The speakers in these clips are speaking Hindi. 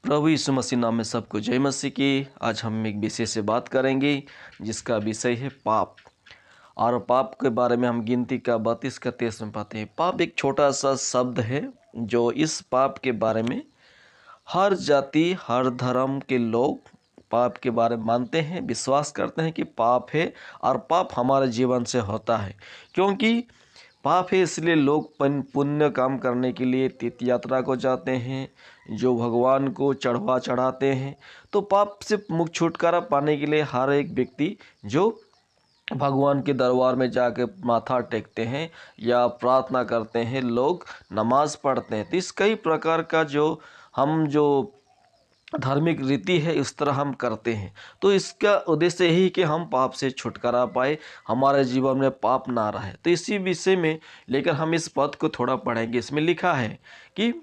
प्रभु यीशु मसीह नाम में सबको जय मसीह की। आज हम एक विषय से बात करेंगे जिसका विषय है पाप। और पाप के बारे में हम गिनती का 32 का 23 में पाते हैं। पाप एक छोटा सा शब्द है जो इस पाप के बारे में हर जाति हर धर्म के लोग पाप के बारे में मानते हैं, विश्वास करते हैं कि पाप है और पाप हमारे जीवन से होता है। क्योंकि पाप है इसलिए लोग पुण्य काम करने के लिए तीर्थ यात्रा को जाते हैं, जो भगवान को चढ़ाते हैं। तो पाप से मुक्त छुटकारा पाने के लिए हर एक व्यक्ति जो भगवान के दरबार में जाके माथा टेकते हैं या प्रार्थना करते हैं, लोग नमाज पढ़ते हैं। तो इस कई प्रकार का जो धार्मिक रीति है इस तरह हम करते हैं। तो इसका उद्देश्य यही कि हम पाप से छुटकारा पाए, हमारे जीवन में पाप ना रहे। तो इसी विषय में लेकर हम इस पद को थोड़ा पढ़ेंगे। इसमें लिखा है कि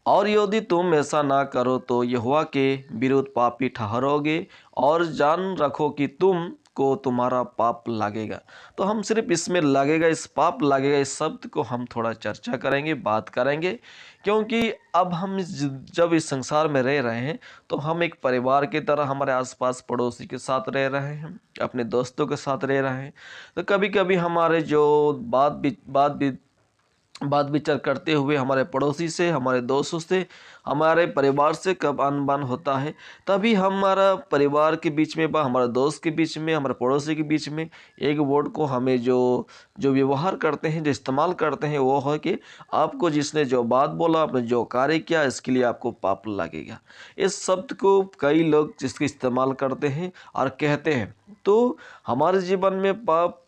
और यदि तुम ऐसा ना करो तो यहोवा के विरुद्ध पापी ठहरोगे और जान रखो कि तुम को तुम्हारा पाप लगेगा। तो हम सिर्फ इसमें लगेगा, इस पाप लगेगा, इस शब्द को हम थोड़ा चर्चा करेंगे, बात करेंगे। क्योंकि अब हम जब इस संसार में रह रहे हैं तो हम एक परिवार की तरह हमारे आसपास पड़ोसी के साथ रह रहे हैं, अपने दोस्तों के साथ रह रहे हैं। तो कभी कभी हमारे जो बात विचार करते हुए हमारे पड़ोसी से, हमारे दोस्तों से, हमारे परिवार से कब अनबन होता है, तभी हमारा परिवार के बीच में व हमारे दोस्त के बीच में, हमारे पड़ोसी के बीच में एक वर्ड को हमें जो व्यवहार करते हैं, जो इस्तेमाल करते हैं, वो है कि आपको जिसने जो बात बोला, आपने जो कार्य किया, इसके लिए आपको पाप लगेगा। इस शब्द को कई लोग जिसके इस्तेमाल करते हैं और कहते हैं। तो हमारे जीवन में पाप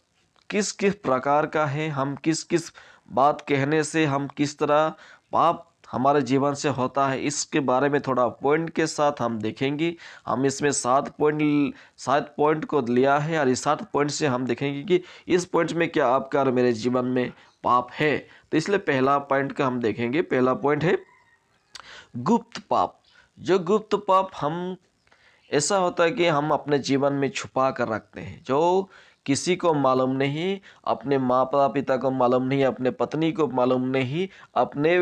किस किस प्रकार का है, हम किस किस बात कहने से हम किस तरह पाप हमारे जीवन से होता है, इसके बारे में थोड़ा पॉइंट के साथ हम देखेंगे। हम इसमें 7 पॉइंट को लिया है और इस 7 पॉइंट से हम देखेंगे कि इस पॉइंट में क्या आपका और मेरे जीवन में पाप है। तो इसलिए पहला पॉइंट का हम देखेंगे। पहला पॉइंट है गुप्त पाप। जो गुप्त पाप हम ऐसा होता है कि हम अपने जीवन में छुपा कर रखते हैं, जो किसी को मालूम नहीं, अपने माता पिता को मालूम नहीं, अपने पत्नी को मालूम नहीं, अपने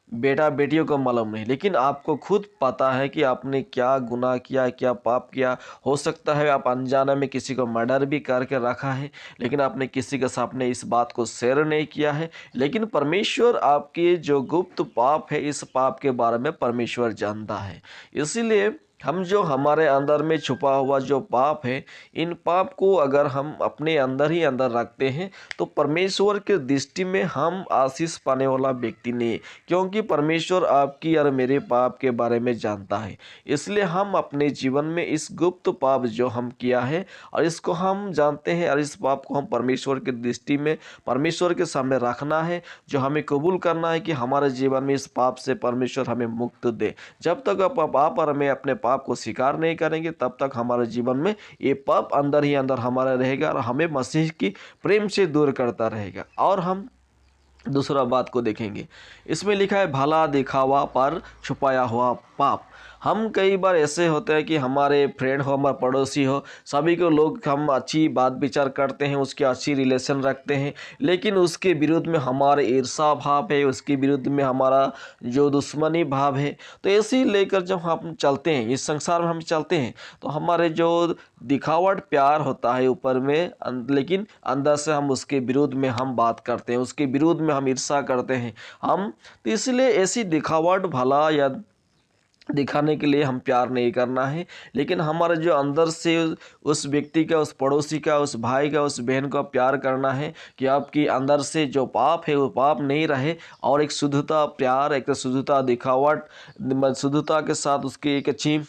बेटा बेटियों को मालूम नहीं, लेकिन आपको खुद पता है कि आपने क्या गुनाह किया, क्या पाप किया। हो सकता है आप अनजाने में किसी को मर्डर भी करके रखा है, लेकिन आपने किसी के सामने इस बात को शेयर नहीं किया है। लेकिन परमेश्वर आपके जो गुप्त पाप है, इस पाप के बारे में परमेश्वर जानता है। इसीलिए हम जो हमारे अंदर में छुपा हुआ जो पाप है, इन पाप को अगर हम अपने अंदर ही अंदर रखते हैं तो परमेश्वर के दृष्टि में हम आशीष पाने वाला व्यक्ति नहीं, क्योंकि परमेश्वर आपकी और मेरे पाप के बारे में जानता है। इसलिए हम अपने जीवन में इस गुप्त पाप जो हम किया है और इसको हम जानते हैं, और इस पाप को हम परमेश्वर की दृष्टि में परमेश्वर के सामने रखना है, जो हमें कबूल करना है कि हमारे जीवन में इस पाप से परमेश्वर हमें मुक्त दे। जब तक आप और मैं अपने पाप को स्वीकार नहीं करेंगे, तब तक हमारे जीवन में ये पाप अंदर ही अंदर हमारा रहेगा और हमें मसीह की प्रेम से दूर करता रहेगा। और हम दूसरा बात को देखेंगे। इसमें लिखा है भला दिखावा पर छुपाया हुआ पाप। हम कई बार ऐसे होते हैं कि हमारे फ्रेंड हो, हमारे पड़ोसी हो, सभी को लोग हम अच्छी बात विचार करते हैं, उसके अच्छी रिलेशन रखते हैं, लेकिन उसके विरुद्ध में हमारे ईर्षा भाव है, उसके विरुद्ध में हमारा जो दुश्मनी भाव है। तो ऐसे ही लेकर जब हम चलते हैं, इस संसार में हम चलते हैं, तो हमारे जो दिखावट प्यार होता है ऊपर में, लेकिन अंदर से हम उसके विरुद्ध में हम बात करते हैं, उसके विरुद्ध में हम ईर्षा करते हैं हम। तो इसलिए ऐसी दिखावट भला या दिखाने के लिए हम प्यार नहीं करना है, लेकिन हमारे जो अंदर से उस व्यक्ति का, उस पड़ोसी का, उस भाई का, उस बहन का प्यार करना है कि आपकी अंदर से जो पाप है वो पाप नहीं रहे, और एक शुद्धता प्यार, एक शुद्धता दिखावट, शुद्धता के साथ उसकी एक अच्छी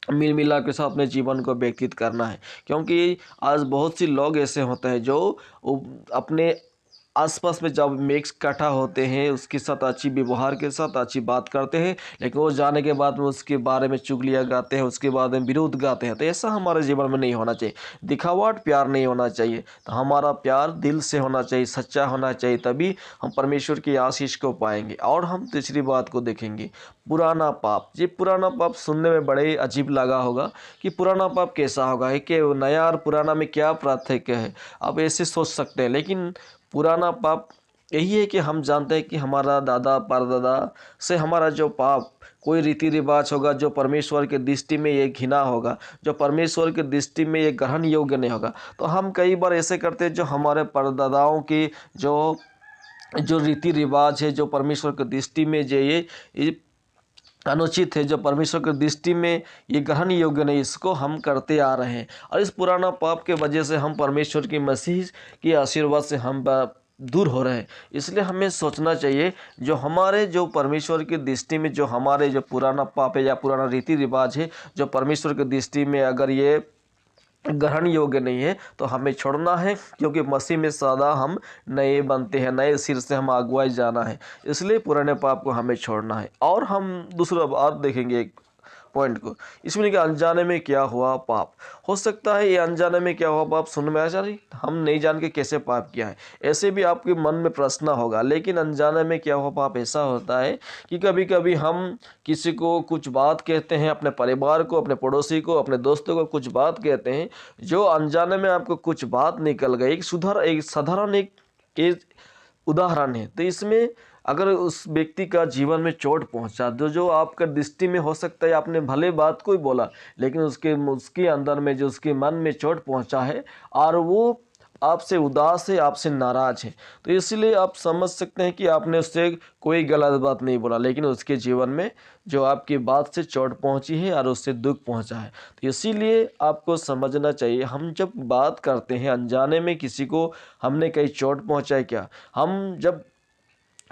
मिल मिला के साथ अपने जीवन को व्यतीत करना है। क्योंकि आज बहुत सी लोग ऐसे होते हैं जो अपने आसपास में जब मिक्स इकट्ठा होते हैं, उसके साथ अच्छी व्यवहार के साथ अच्छी बात करते हैं, लेकिन वो जाने के बाद में उसके बारे में चुगलियाँ गाते हैं, उसके बाद में विरोध गाते हैं। तो ऐसा हमारे जीवन में नहीं होना चाहिए। दिखावट प्यार नहीं होना चाहिए। तो हमारा प्यार दिल से होना चाहिए, सच्चा होना चाहिए, तभी हम परमेश्वर की आशीष को पाएंगे। और हम तीसरी बात को देखेंगे, पुराना पाप। ये पुराना पाप सुनने में बड़े अजीब लगा होगा कि पुराना पाप कैसा होगा, है कि नया और पुराना में क्या पार्थक्य है, आप ऐसे सोच सकते हैं। लेकिन पुराना पाप यही है कि हम जानते हैं कि हमारा दादा परदादा से हमारा जो पाप कोई रीति रिवाज होगा जो परमेश्वर के दृष्टि में ये घिना होगा, जो परमेश्वर के दृष्टि में ये ग्रहण योग्य नहीं होगा, तो हम कई बार ऐसे करते हैं जो हमारे परदादाओं की जो जो रीति रिवाज है, जो परमेश्वर की दृष्टि में जो ये अनुचित है, जो परमेश्वर की दृष्टि में ये ग्रहण योग्य नहीं, इसको हम करते आ रहे हैं। और इस पुराना पाप के वजह से हम परमेश्वर की मसीह की आशीर्वाद से हम दूर हो रहे हैं। इसलिए हमें सोचना चाहिए जो हमारे जो परमेश्वर की दृष्टि में जो हमारे जो पुराना पाप है या पुराना रीति रिवाज है, जो परमेश्वर की दृष्टि में अगर ये ग्रहण योग्य नहीं है तो हमें छोड़ना है, क्योंकि मसीह में सदा हम नए बनते हैं, नए सिर से हम अगुवाई जाना है। इसलिए पुराने पाप को हमें छोड़ना है। और हम दूसरा बात देखेंगे एक पॉइंट को, इसमें कि अनजाने में क्या हुआ पाप। हो सकता है ये अनजाने में क्या हुआ पाप सुनने में आ जा रही, हम नहीं जान के कैसे पाप किया है, ऐसे भी आपके मन में प्रश्न होगा। लेकिन अनजाने में क्या हुआ पाप ऐसा होता है कि कभी कभी हम किसी को कुछ बात कहते हैं, अपने परिवार को, अपने पड़ोसी को, अपने दोस्तों को कुछ बात कहते हैं, जो अनजाने में आपको कुछ बात निकल गई। एक साधारण एक उदाहरण है। तो इसमें अगर उस व्यक्ति का जीवन में चोट पहुंचा, जो आपका दृष्टि में हो सकता है आपने भले बात को ही बोला, लेकिन उसके अंदर में जो उसके मन में चोट पहुंचा है और वो आपसे उदास है, आपसे नाराज है, तो इसलिए आप समझ सकते हैं कि आपने उससे कोई गलत बात नहीं बोला, लेकिन उसके जीवन में जो आपकी बात से चोट पहुंची है और उससे दुख पहुंचा है। तो इसीलिए आपको समझना चाहिए, हम जब बात करते हैं अनजाने में किसी को हमने कहीं चोट पहुंचाए क्या, हम जब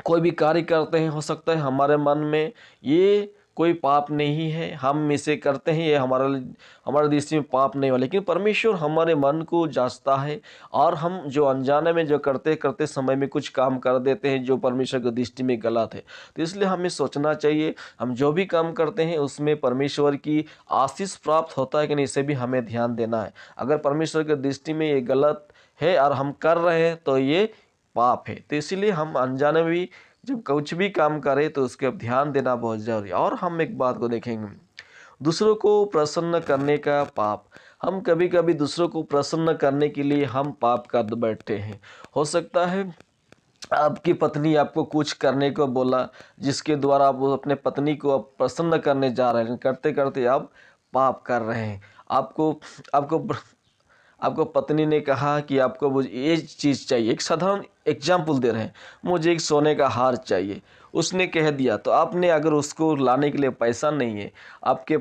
कोई भी कार्य करते हैं, हो सकता है हमारे मन में ये कोई पाप नहीं है, हम इसे करते हैं, ये हमारे दृष्टि में पाप नहीं हुआ, लेकिन परमेश्वर हमारे मन को जांचता है और हम जो अनजाने में जो करते करते समय में कुछ काम कर देते हैं जो परमेश्वर की दृष्टि में गलत है। तो इसलिए हमें सोचना चाहिए हम जो भी काम करते हैं उसमें परमेश्वर की आशीष प्राप्त होता है कि नहीं, इसे भी हमें ध्यान देना है। अगर परमेश्वर की दृष्टि में ये गलत है और हम कर रहे हैं तो ये पाप है। तो इसीलिए हम अनजाने में भी जब कुछ भी काम करें तो उसके अब ध्यान देना बहुत जरूरी है। और हम एक बात को देखेंगे, दूसरों को प्रसन्न करने का पाप। हम कभी कभी दूसरों को प्रसन्न करने के लिए हम पाप कर बैठते हैं। हो सकता है आपकी पत्नी आपको कुछ करने को बोला जिसके द्वारा आप अपने पत्नी को आप प्रसन्न करने जा रहे हैं, करते करते आप पाप कर रहे हैं। आपको आपको आपको पत्नी ने कहा कि आपको मुझे ये चीज़ चाहिए, एक साधारण एग्जाम्पल दे रहे हैं, मुझे एक सोने का हार चाहिए, उसने कह दिया, तो आपने अगर उसको लाने के लिए पैसा नहीं है, आपके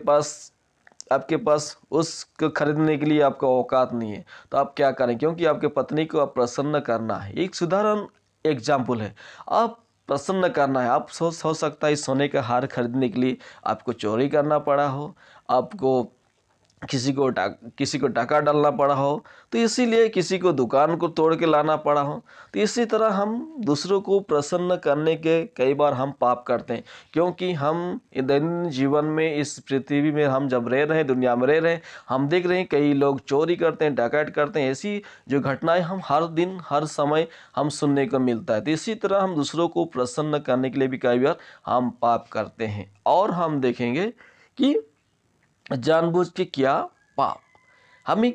पास उसको खरीदने के लिए आपका औकात नहीं है, तो आप क्या करें, क्योंकि आपके पत्नी को आप प्रसन्न करना है। एक साधारण एग्जाम्पल है, आप प्रसन्न करना है। आप हो सकता है सोने का हार खरीदने के लिए आपको चोरी करना पड़ा हो, आपको किसी को टाका डालना पड़ा हो, तो इसीलिए किसी को दुकान को तोड़ के लाना पड़ा हो। तो इसी तरह हम दूसरों को प्रसन्न करने के कई बार हम पाप करते हैं, क्योंकि हम दैनिक जीवन में इस पृथ्वी में हम जब रह रहे हैं, दुनिया में रह रहे हैं, हम देख रहे हैं कई लोग चोरी करते हैं, डकैत करते हैं। ऐसी जो घटनाएं हम हर दिन हर समय हम सुनने को मिलता है। तो इसी तरह हम दूसरों को प्रसन्न करने के लिए भी कई बार हम पाप करते हैं। और हम देखेंगे कि जानबूझ के क्या पाप, हमें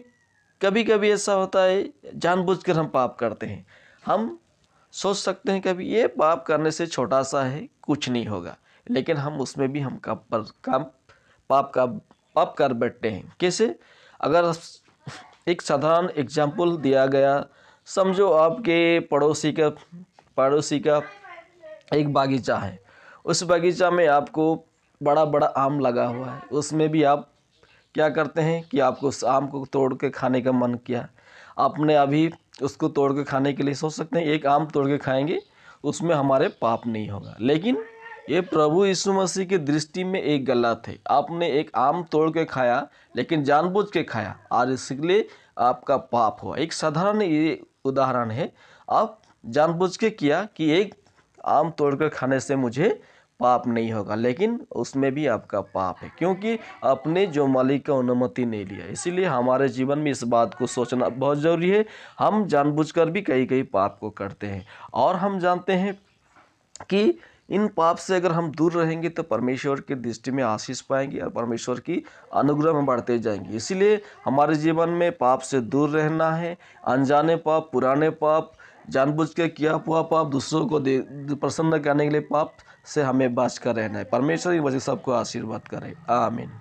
कभी कभी ऐसा होता है जानबूझकर हम पाप करते हैं। हम सोच सकते हैं कभी ये पाप करने से छोटा सा है, कुछ नहीं होगा, लेकिन हम उसमें भी हम पाप कर बैठते हैं। कैसे? अगर एक साधारण एग्जाम्पल दिया गया, समझो आपके पड़ोसी का एक बागीचा है, उस बागीचा में आपको बड़ा बड़ा आम लगा हुआ है, उसमें भी आप क्या करते हैं कि आपको उस आम को तोड़ के खाने का मन किया, आपने अभी उसको तोड़ के खाने के लिए सोच सकते हैं एक आम तोड़ के खाएंगे, उसमें हमारे पाप नहीं होगा। लेकिन ये प्रभु यीशु मसीह की दृष्टि में एक गलत है। आपने एक आम तोड़ के खाया, लेकिन जानबूझ के खाया और इसलिए आपका पाप हुआ। एक साधारण ये उदाहरण है, आप जानबूझ के किया कि एक आम तोड़ कर खाने से मुझे पाप नहीं होगा, लेकिन उसमें भी आपका पाप है, क्योंकि आपने जो मालिक का अनुमति नहीं लिया। इसीलिए हमारे जीवन में इस बात को सोचना बहुत ज़रूरी है। हम जानबूझकर भी कई कई पाप को करते हैं, और हम जानते हैं कि इन पाप से अगर हम दूर रहेंगे तो परमेश्वर की दृष्टि में आशीष पाएंगे और परमेश्वर की अनुग्रह में बढ़ते जाएंगे। इसीलिए हमारे जीवन में पाप से दूर रहना है। अनजाने पाप, पुराने पाप, जानबूझ के किया हुआ पाप दूसरों को प्रसन्न करने के लिए पाप से हमें बच कर रहना है। परमेश्वर की वजह से सबको आशीर्वाद करे। आमीन।